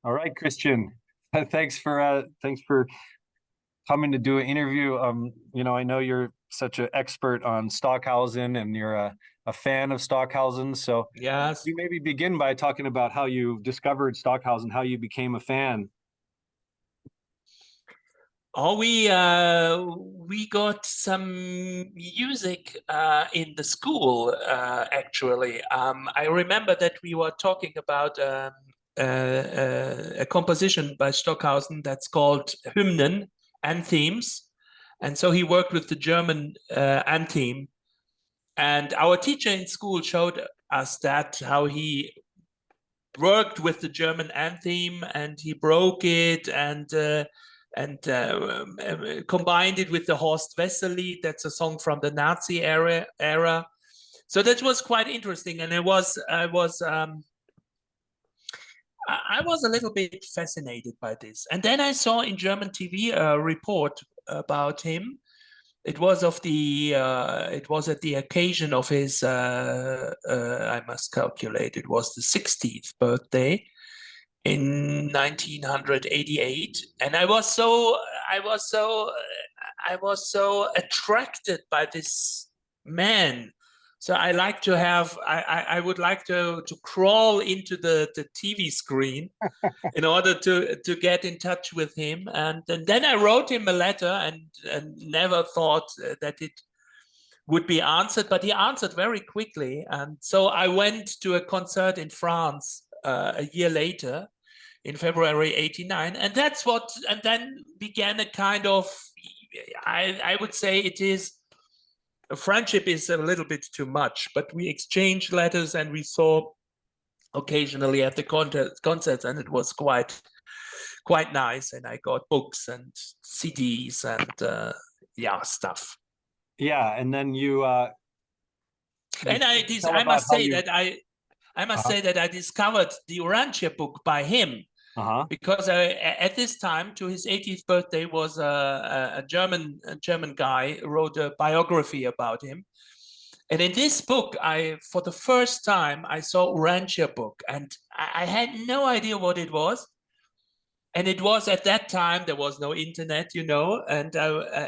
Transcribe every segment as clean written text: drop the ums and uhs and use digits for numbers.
All right, Christian. Thanks for coming to do an interview. I know you're such an expert on Stockhausen and you're a fan of Stockhausen. So Yes. you maybe begin by talking about how you discovered Stockhausen, how you became a fan. Oh, we got some music in the school actually. I remember that we were talking about a composition by Stockhausen that's called Hymnen, anthems, and so he worked with the German anthem. And our teacher in school showed us that how he worked with the German anthem and he broke it and combined it with the Horst Wessel-Lied. That's a song from the Nazi era. So that was quite interesting, and I was a little bit fascinated by this. And then I saw in German TV a report about him. It was at the occasion of his I must calculate, it was the 60th birthday in 1988, and I was so attracted by this man. So I would like to crawl into the TV screen in order to get in touch with him. And then I wrote him a letter and never thought that it would be answered, but he answered very quickly. And so I went to a concert in France a year later in February 89. And then began a kind of, I would say it is, a friendship is a little bit too much, but we exchanged letters and we saw occasionally at the concerts, and it was quite nice. And I got books and CDs and stuff. Yeah, and then And tell I about must how say you. that I must Uh-huh. say that I discovered the Urantia book by him, Uh-huh. because at this time, to his 80th birthday, was a German guy who wrote a biography about him. And in this book, for the first time, I saw Urantia Book, and I had no idea what it was. And it was at that time, there was no internet, and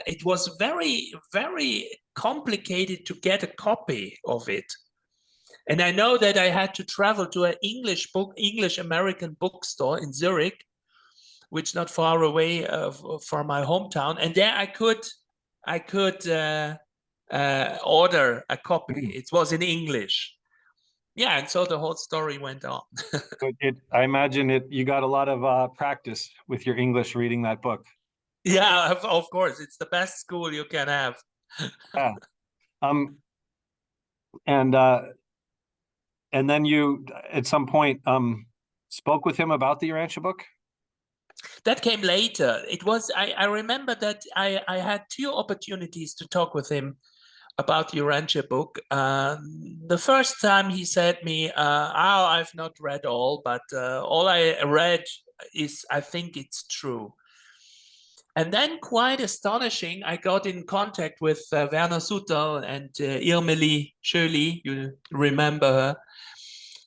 it was very, very complicated to get a copy of it. And I know that I had to travel to an English American bookstore in Zurich, which not far away from my hometown. And there I could order a copy. Mm. It was in English. Yeah, and so the whole story went on. I imagine you got a lot of practice with your English reading that book. Yeah, of course, it's the best school you can have. Yeah. Um, and uh, and then you at some point spoke with him about the Urantia book. That came later. I remember that I had two opportunities to talk with him about the Urantia book. The first time he said me, I've not read all, but all I read is, I think it's true. And then, quite astonishing, I got in contact with Werner Sutter and Irmeli Schöli, you remember her.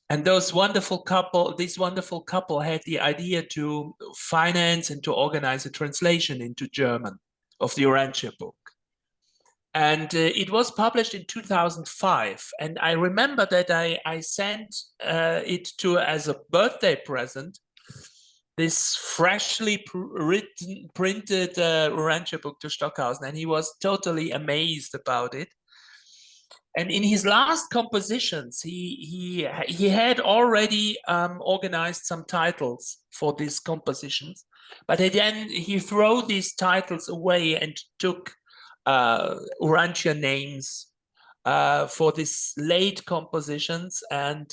And this wonderful couple had the idea to finance and to organize a translation into German of the Urantia book. And it was published in 2005. And I remember that I sent it as a birthday present, this freshly printed Urantia book to Stockhausen. And he was totally amazed about it. And in his last compositions, he had already organized some titles for these compositions, but then he threw these titles away and took Urantia names for these late compositions, and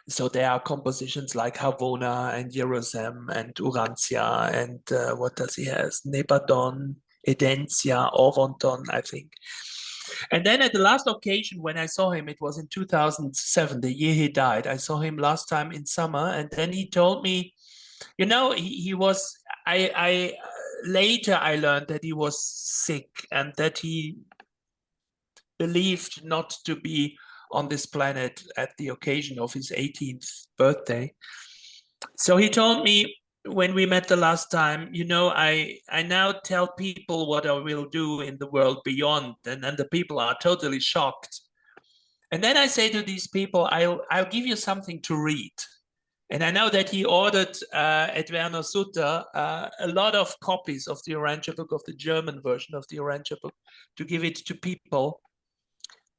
so there are compositions like Havona and Jerusalem and Urantia and what does he have? Nebadon, Edencia, Orvonton, I think. And then at the last occasion when I saw him, it was in 2007, the year he died. I saw him last time in summer, and then he told me, he was, later I learned that he was sick and that he believed not to be on this planet at the occasion of his 18th birthday. So he told me when we met the last time, you know, I now tell people what I will do in the world beyond, and the people are totally shocked. And then I say to these people, I'll give you something to read. And I know that he ordered at Werner Sutter a lot of copies of the Urantia Book, of the German version of the Urantia Book, to give it to people.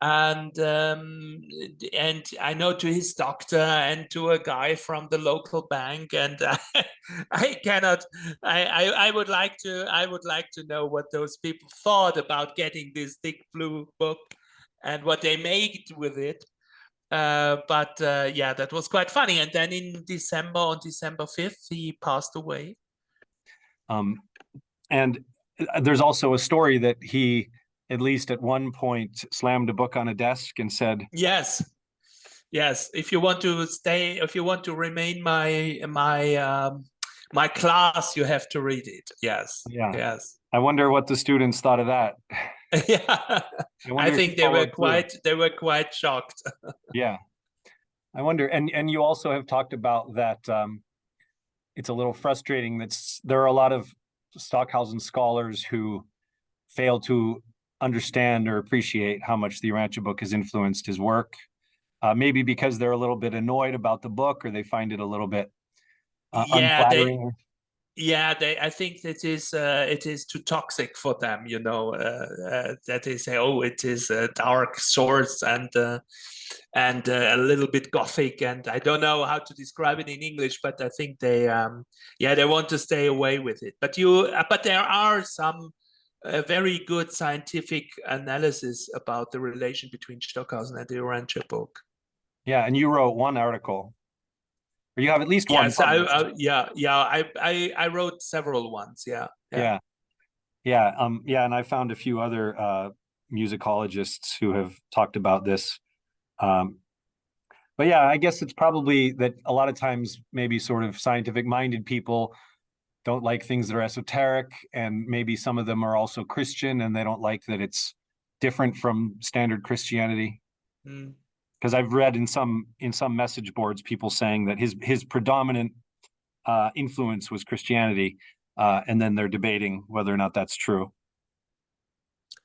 And I know to his doctor and to a guy from the local bank, and I would like to know what those people thought about getting this thick blue book and what they made with it. But yeah, that was quite funny. And then in December, on December 5th, he passed away. And there's also a story that he, at least at one point, slammed a book on a desk and said, yes, if you want to stay, if you want to remain my class, you have to read it. Yes. Yeah. Yes. I wonder what the students thought of that. Yeah. I think they were quite shocked. Yeah. I wonder, and you also have talked about that it's a little frustrating that there are a lot of Stockhausen scholars who fail to understand or appreciate how much the Urantia book has influenced his work. Maybe because they're a little bit annoyed about the book, or they find it a little bit unflattering. I think it is too toxic for them, you know, that they say, oh, it is a dark source and a little bit gothic, and I don't know how to describe it in English, but I think they they want to stay away with it. But there are some very good scientific analysis about the relation between Stockhausen and the Urantia book. Yeah, and you wrote one article. Or you have at least one. Yes, I wrote several ones. Yeah. And I found a few other musicologists who have talked about this. But yeah, I guess it's probably that a lot of times maybe sort of scientific-minded people don't like things that are esoteric, and maybe some of them are also Christian, and they don't like that it's different from standard Christianity. Because I've read in some message boards people saying that his predominant influence was Christianity, and then they're debating whether or not that's true.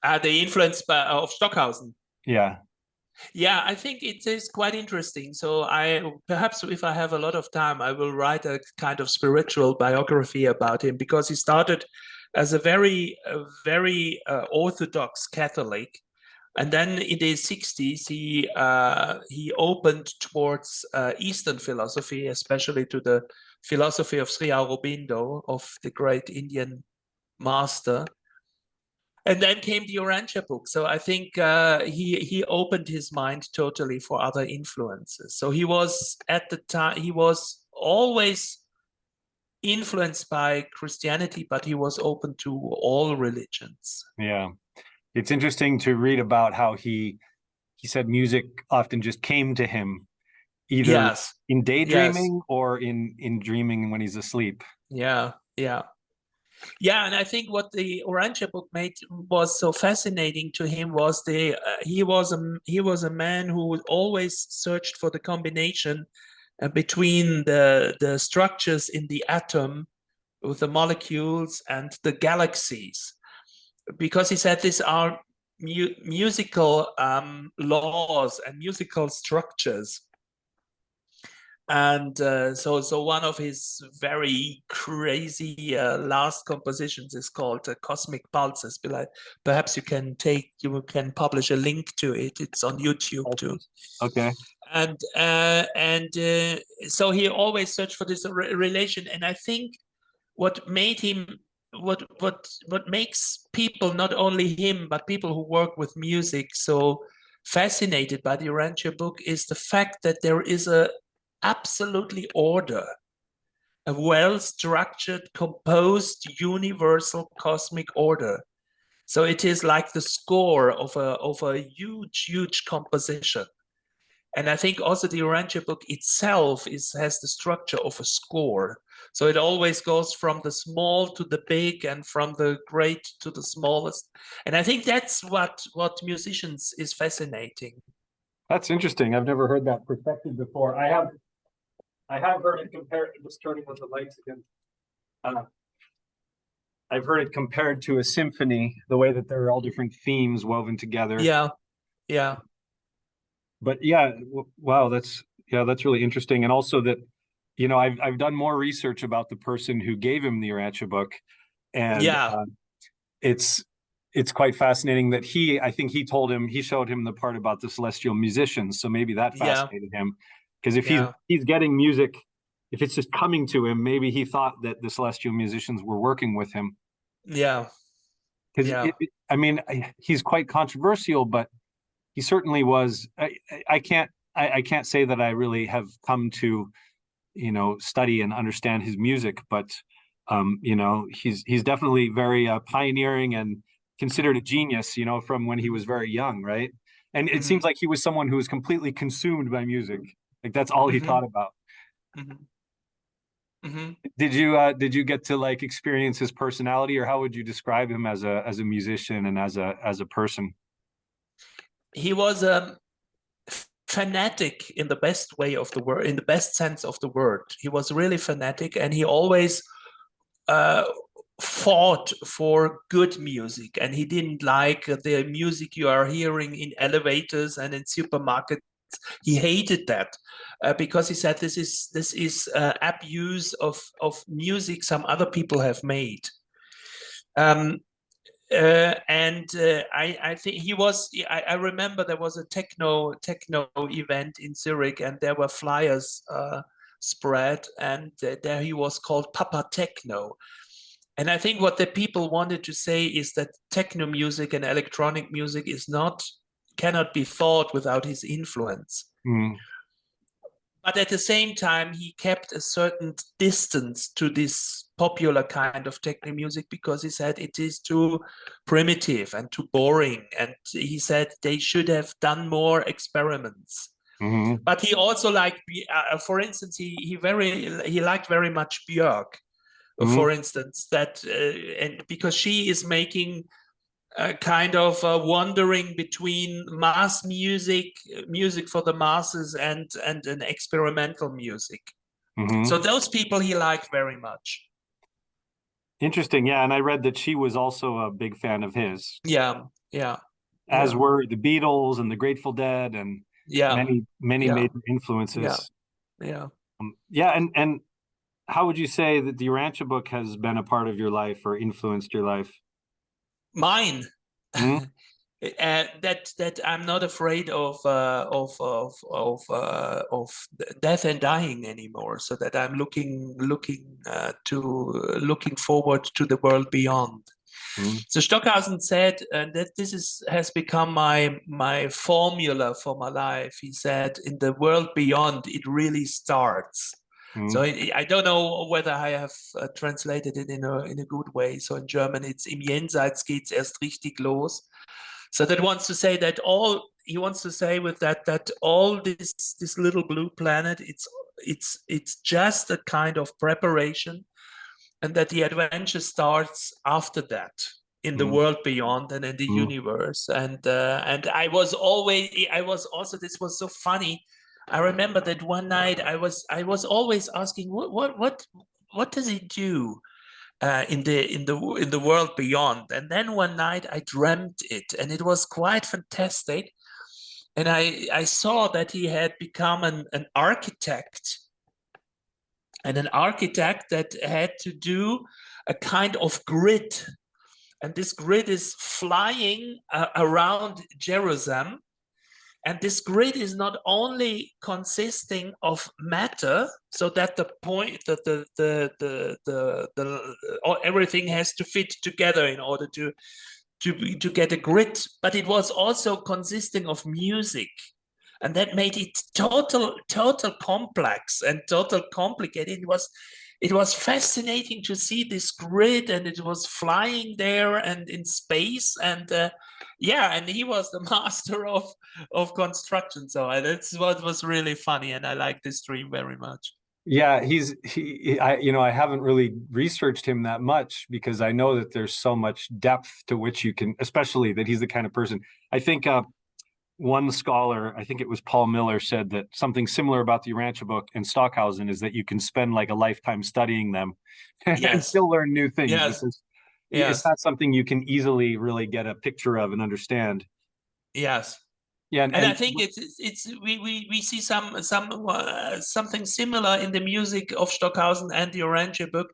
The influence of Stockhausen. Yeah. Yeah, I think it is quite interesting. So perhaps if I have a lot of time, I will write a kind of spiritual biography about him, because he started as a very Orthodox Catholic. And then in the 60s, he opened towards Eastern philosophy, especially to the philosophy of Sri Aurobindo, of the great Indian master. And then came the Urantia book. So I think he opened his mind totally for other influences. So he was, at the time, he was always influenced by Christianity, but he was open to all religions. Yeah. It's interesting to read about how he said music often just came to him, either in daydreaming or in dreaming when he's asleep. Yeah. And I think what the Urantia book made was so fascinating to him was he was a man who always searched for the combination between the structures in the atom with the molecules and the galaxies, because he said these are musical laws and musical structures. And so one of his very crazy last compositions is called Cosmic Pulses. Perhaps you can publish a link to it. It's on YouTube too. Okay. And so he always searched for this relation. And I think what made him, what makes people, not only him, but people who work with music, so fascinated by the Urantia book, is the fact that there is a absolutely order, a well-structured, composed, universal cosmic order. So it is like the score of a huge composition. And I think also the Urantia book itself has the structure of a score. So it always goes from the small to the big, and from the great to the smallest. And I think that's what musicians is fascinating. That's interesting. I've never heard that perspective before. I have heard it compared, just turning on the lights again. Uh, I've heard it compared to a symphony, the way that there are all different themes woven together. Yeah, yeah, But yeah, wow, that's really interesting. And also that, I've done more research about the person who gave him the Urantia book, and yeah, it's it's quite fascinating that I think he showed him the part about the celestial musicians, so maybe that yeah, fascinated him, because if yeah, he's getting music, if it's just coming to him, maybe he thought that the celestial musicians were working with him. yeah, Because yeah. I mean, he's quite controversial, but he certainly was. I can't say that I really have come to study and understand his music, but he's definitely very pioneering and considered a genius, from when he was very young, right? And it seems Hmm. like he was someone who was completely consumed by music. Like that's all he Hmm. thought about. Hmm. Hmm. Did you get to like experience his personality, or how would you describe him as a musician and as a person? He was a fanatic in the best way of the word, in the best sense of the word. He was really fanatic, and he always uh, fought for good music, and he didn't like the music you are hearing in elevators and in supermarkets. He hated that because he said this is abuse of music some other people have made. Um, and I think he was. I remember there was a techno event in Zurich, and there were flyers spread, and there he was called Papa Techno. And I think what the people wanted to say is that techno music and electronic music cannot be thought without his influence. Mm, But at the same time, he kept a certain distance to this popular kind of techno music because he said it is too primitive and too boring. And he said they should have done more experiments. hmm But he also liked, for instance, he liked very much Björk, hmm for instance, that and because she is making a kind of wandering between mass music, music for the masses, and an experimental music. So hmm those people he liked very much. Interesting. Yeah, and I read that she was also a big fan of his, Yeah, yeah, as yeah, were the Beatles and the Grateful Dead and yeah, many yeah, major yeah, influences. yeah. Yeah, and how would you say that the Urantia book has been a part of your life or influenced your life? Mine. Mm, That I'm not afraid of death and dying anymore. So that I'm looking forward to the world beyond. mm, So Stockhausen said that has become my formula for my life. He said, in the world beyond, it really starts. So mm, I don't know whether I have translated it in a good way. So in German, it's im Jenseits geht's erst richtig los. So that wants to say that all he wants to say with that all this little blue planet, it's just a kind of preparation, and that the adventure starts after that in the mm, world beyond and in the mm, universe. And I was also, this was so funny. I remember that one night I was always asking what does it do in the world beyond. And then one night I dreamt it, and it was quite fantastic. And I saw that he had become an architect, and an architect that had to do a kind of grid. And this grid is flying around Jerusalem. And this grid is not only consisting of matter, so that the point that everything has to fit together in order to get a grid, but it was also consisting of music. And that made it total complex and total complicated. It was fascinating to see this grid, and it was flying there and in space. And yeah, and he was the master of construction. So that's what was really funny, and I like this dream very much. yeah, I haven't really researched him that much because I know that there's so much depth to which you can, especially that he's the kind of person. I think one scholar, I think it was Paul Miller, said that something similar about the Urantia book and Stockhausen is that you can spend like a lifetime studying them and Yes, still learn new things yes, because it's yes, not something you can easily really get a picture of and understand. yes. Yeah, And I think it's we see something similar in the music of Stockhausen and the Urantia book,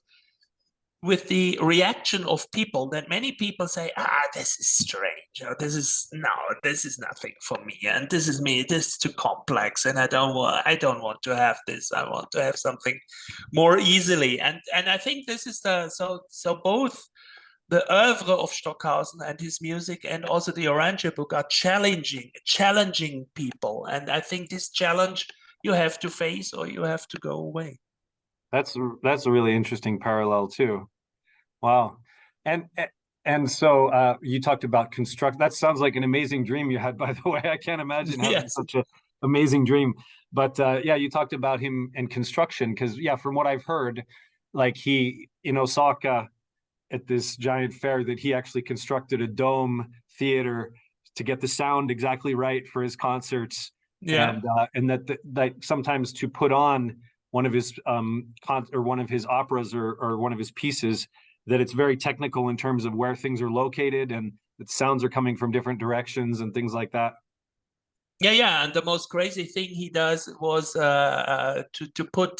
with the reaction of people, that many people say, this is strange, or this is nothing for me, and this is too complex, and I don't want to have this. I want to have something more easily. And I think this is so both the oeuvre of Stockhausen and his music and also the Urantia book are challenging people. And I think this challenge you have to face or you have to go away. that's a really interesting parallel too. Wow. And so you talked about construct. That sounds like an amazing dream you had, by the way. I can't imagine having Yes. such an amazing dream. But yeah, you talked about him and construction because yeah, from what I've heard, like he in Osaka at this giant fair that he actually constructed a dome theater to get the sound exactly right for his concerts, Yeah. and that sometimes to put on one of his or one of his operas or one of his pieces, that it's very technical in terms of where things are located and that sounds are coming from different directions and things like that. Yeah. And the most crazy thing he does was to put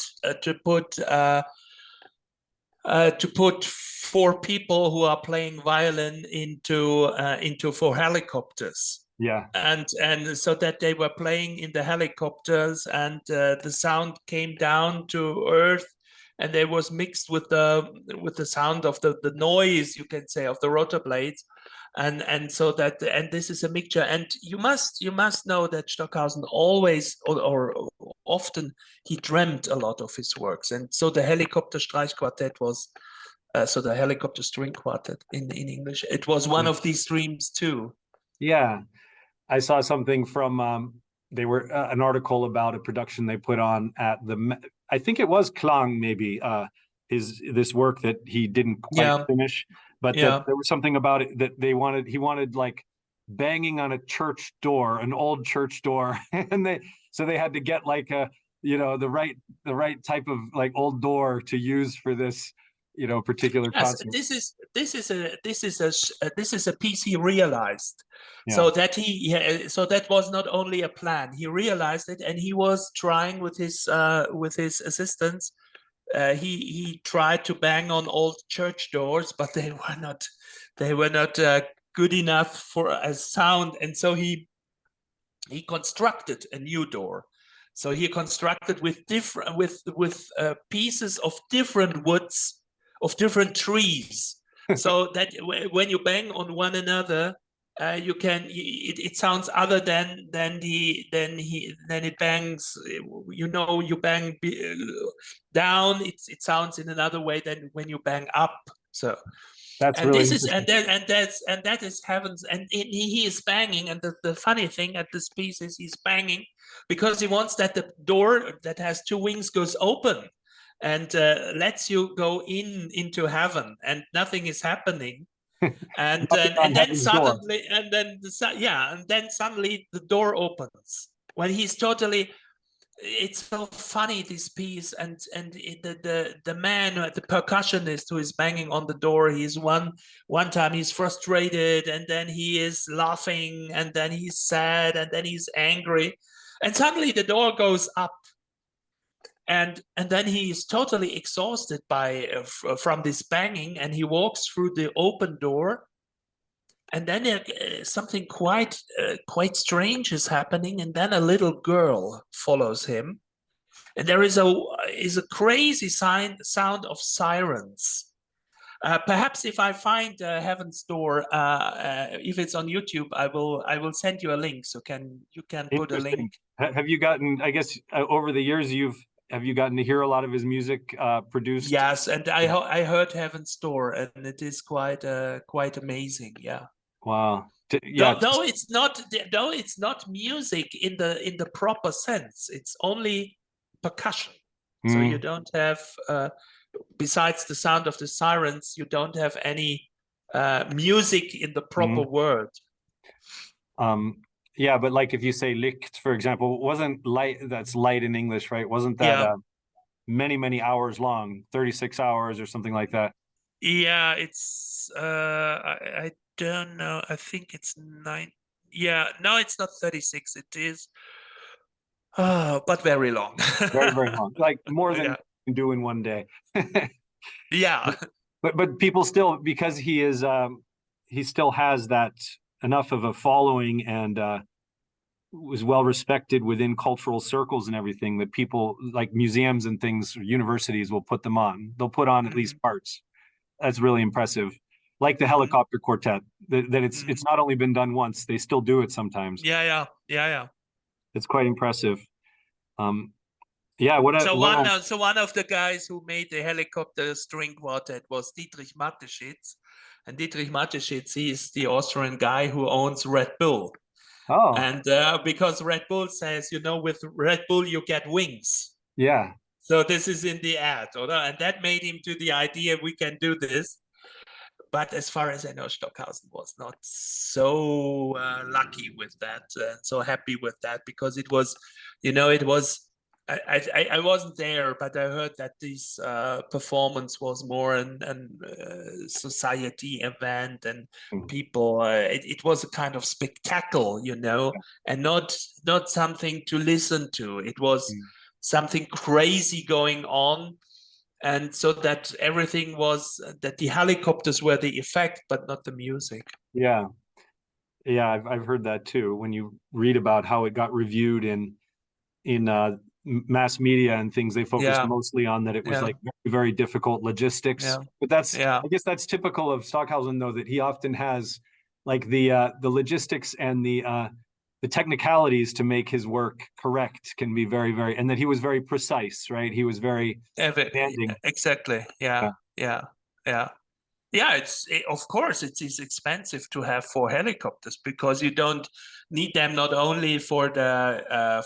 four people who are playing violin into four helicopters. Yeah. And so that they were playing in the helicopters, and the sound came down to earth, and they was mixed with the sound of the noise, you can say, of the rotor blades. And so that, and this is a mixture. And you must know that Stockhausen always or often he dreamt a lot of his works. And so the helicopter Streich Quartet was so the helicopter string quartet in English, it was one of these dreams too. Yeah. I saw something from they were an article about a production they put on at I think it was Klang, maybe this work that he didn't quite Yeah. finish, but that Yeah. there was something about it that he wanted like banging on a church door, an old church door, and they had to get like a the right type of like old door to use for this particular Yes, concert. this is a piece he realized. Yeah. So that was not only a plan. He realized it, and he was trying with his assistants. He tried to bang on old church doors, but they were not good enough for a sound, and so he constructed a new door. So he constructed with different with pieces of different woods, of different trees, so that when you bang on one another, you can it sounds other than it bangs. You bang down. It sounds in another way than when you bang up. So That's and really this is interesting. and that is heavens, and he is banging. And the funny thing at this piece is he's banging because he wants that the door that has two wings goes open and lets you go into heaven, and nothing is happening. And Knocking on then heaven's door. suddenly, and then suddenly the door opens when he's totally. It's so funny, this piece. And the man, the percussionist who is banging on the door, he's one time he's frustrated, and then he is laughing, and then he's sad, and then he's angry, and suddenly the door goes up, and then he is totally exhausted from this banging, and he walks through the open door, and then something quite strange is happening, and then a little girl follows him, and there is a crazy sound of sirens. Perhaps if I find Heaven's Door, if it's on YouTube, I will send you a link, so you can put a Interesting. link. Have you gotten, I guess, over the years, have you gotten to hear a lot of his music produced? Yes, and I heard Heaven's Door, and it is quite amazing. Yeah. Wow. Yeah. Though it's not music in the proper sense. It's only percussion. So you don't have besides the sound of the sirens, you don't have any music in the proper word. Yeah, but like if you say Licht, for example, wasn't light, that's light in English, right? Wasn't that Yeah, many, many hours long, 36 hours or something like that? yeah, it's I don't know. I think it's 9. Yeah, no, it's not 36. It is but very long. Very, very long. Like more than you Yeah. can do in one day. Yeah. But people still, because he still has that enough of a following and was well respected within cultural circles and everything, that people like museums and things, universities will put them on. They'll put on at least Mhm, parts. That's really impressive. Like the mhm, helicopter quartet, that mhm. it's not only been done once, they still do it sometimes. Yeah, yeah, yeah, yeah. It's quite impressive. Um, yeah, So what a one of the guys who made the helicopter string quartet was Dietrich Mateschitz, and Dietrich Mateschitz, he is the Austrian guy who owns Red Bull, oh and because Red Bull says, with Red Bull you get wings. yeah So this is in the ad, and that made him to the idea we can do this. But as far as I know, Stockhausen was not so lucky with that, so happy with that, because it was, it was. I wasn't there, but I heard that this performance was more an society event, and people. It was a kind of spectacle, and not something to listen to. It was something crazy going on, and so that everything was that the helicopters were the effect but not the music. yeah yeah. I've heard that too. When you read about how it got reviewed in mass media and things, they focused Yeah, mostly on that it was yeah, like very, very difficult logistics. yeah, But that's, yeah, I guess that's typical of Stockhausen, though, that he often has like the logistics and the technicalities to make his work correct can be very, very, and that he was very precise, right? He was very demanding. exactly. Yeah. Yeah, yeah, yeah. Yeah, of course it is expensive to have 4 helicopters, because you don't need them not only for the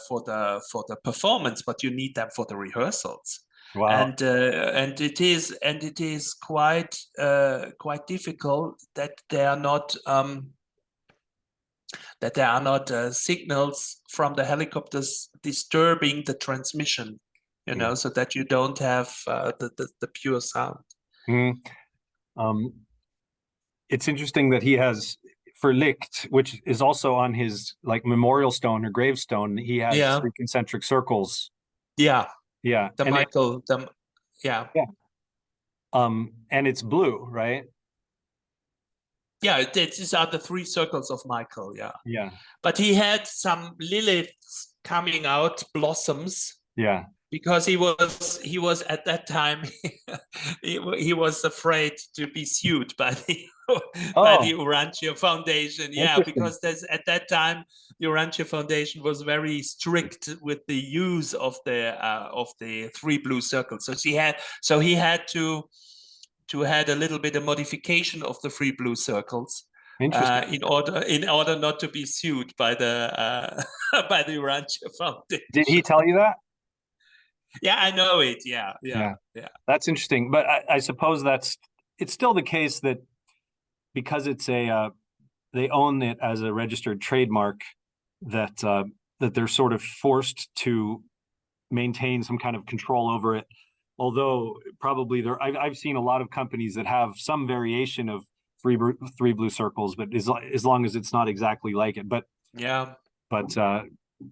performance, but you need them for the rehearsals. Wow. And it is quite difficult that there are not signals from the helicopters disturbing the transmission, Yeah. so that you don't have the pure sound. Mhm. Um, it's interesting that he has for Licht, which is also on his like memorial stone or gravestone, he has Yeah, three concentric circles. yeah. Yeah. The And it, Michael, yeah, yeah. And it's blue, right? yeah. These are the 3 circles of Michael. Yeah, Yeah. but he had some lilies coming out, blossoms, Yeah. because he was at that time he was afraid to be sued by the by the Oh, Urantia Foundation. Yeah, interesting. because there's at that time the Urantia Foundation was very strict with the use of the 3 blue circles. So he had to had a little bit of modification of the 3 blue circles Interesting. in order not to be sued by the by the Urantia Did he Foundation. tell you that? Yeah, I know it. Yeah, yeah, Yeah. yeah, That's interesting. But I suppose it's still the case that because it's they own it as a registered trademark, that that they're sort of forced to maintain some kind of control over it. Although probably I've seen a lot of companies that have some variation of three blue circles, but as long as it's not exactly like it. yeah. But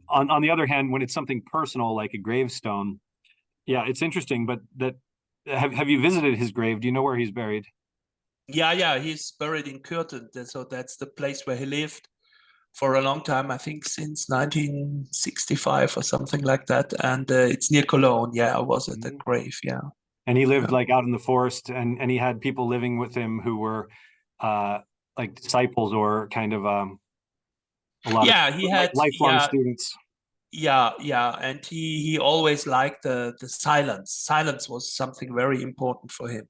on the other hand, when it's something personal like a gravestone, yeah, it's interesting. But that have you visited his grave? Do you know where he's buried? Yeah, yeah. He's buried in Kürten, so that's the place where he lived for a long time. I think since 1965 or something like that. And it's near Cologne. Yeah, I was at the Mhm. grave. Yeah, And he lived yeah. like out in the forest, and he had people living with him who were uh like disciples or kind of a lot of Yeah, he like had. lifelong Yeah, students. yeah, yeah. And he always liked the silence. Silence was something very important for him.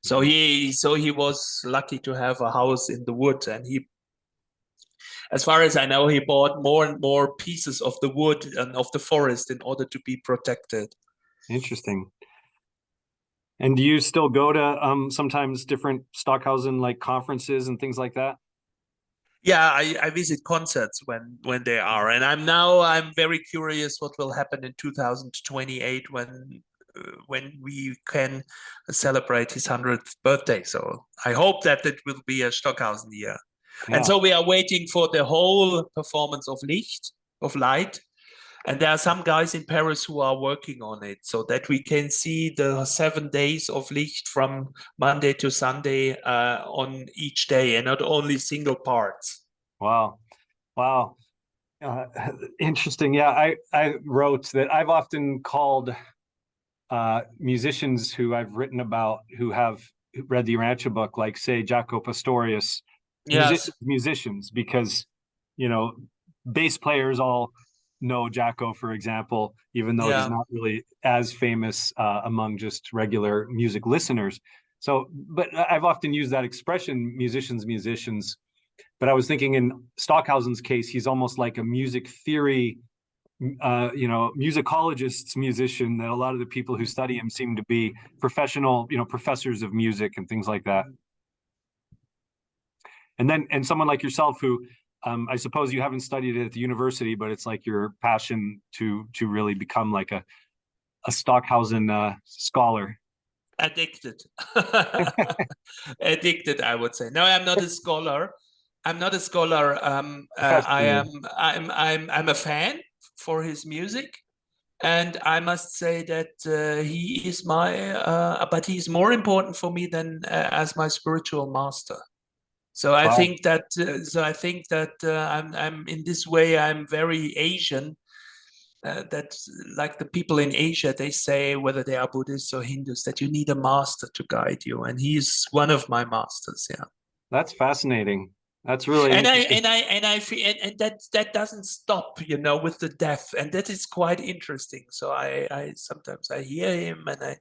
So he was lucky to have a house in the wood, and as far as I know, he bought more and more pieces of the wood and of the forest in order to be protected. Interesting. And do you still go to sometimes different Stockhausen like conferences and things like that? Yeah, I visit concerts when they are, and I'm very curious what will happen in 2028 when we can celebrate his 100th birthday. So I hope that it will be a Stockhausen year. And Yeah. so we are waiting for the whole performance of Light. And there are some guys in Paris who are working on it so that we can see the 7 days of Licht from Monday to Sunday on each day and not only single parts. Wow. Wow. Uh, Interesting. Yeah, I wrote that I've often called musicians who I've written about who have read the Urantia book, like say Jaco Pastorius, Yes. musicians, because you know, bass players all know Jaco, for example, even though he's Yeah. not really as famous among just regular music listeners. So, but I've often used that expression, musicians. But I was thinking in Stockhausen's case, he's almost like a music theory musicologist's musician, that a lot of the people who study him seem to be professional, professors of music and things like that. And someone like yourself who I suppose you haven't studied it at the university, but it's like your passion to really become like a Stockhausen scholar. Addicted. Addicted, I would say. No, I'm not a scholar. I'm not a scholar. Professionally. I'm a fan for his music. And I must say that he is but he's more important for me than as my spiritual master. So I Wow. think that, I'm in this way, I'm very Asian. That like the people in Asia, they say whether they are Buddhists or Hindus, that you need a master to guide you, and he's one of my masters. Yeah. That's fascinating. That's really and I interesting. and I and I feel and that doesn't stop, with the death, and that is quite interesting. So I sometimes I hear him and I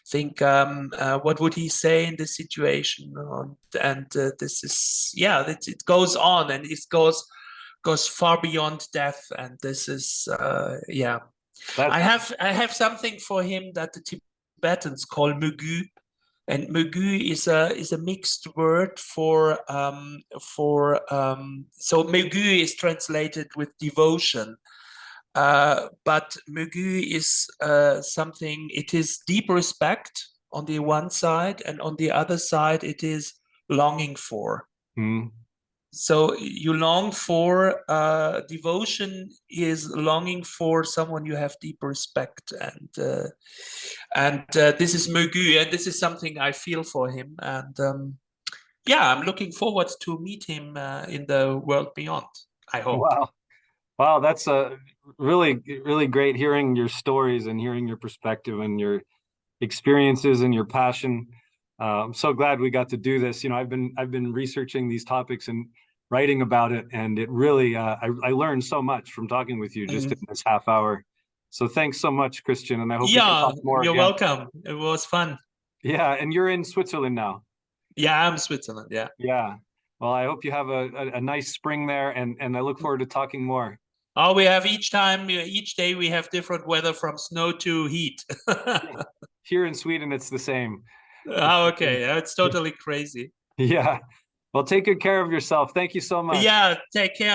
think, what would he say in this situation? And this is, yeah, it goes on, and it goes far beyond death, and this is, yeah. That I have something for him that the Tibetans call mugu, and mugu is a mixed word so mugu is translated with devotion, but mugu is something. It is deep respect on the one side, and on the other side it is longing for. mm, So you long for, devotion is longing for someone you have deep respect, and this is Mögü, and this is something I feel for him, and yeah, I'm looking forward to meet him in the world beyond, I hope. wow. Wow, that's a really great hearing your stories and hearing your perspective and your experiences and your passion. I'm so glad we got to do this. I've been researching these topics and writing about it, and it really I learned so much from talking with you just in Mm. this half hour. So thanks so much, Christian, and I hope we can Yeah, talk more you're again. welcome. It was fun. Yeah, and you're in Switzerland now. Yeah, I'm Switzerland. Yeah. Yeah. Well, I hope you have a nice spring there, and I look forward to talking more. Oh, we have each day we have different weather from snow to heat. Here in Sweden, it's the same. It's Oh, the okay. It's same. totally crazy. Yeah. Well, take good care of yourself. Thank you so much. Yeah, take care.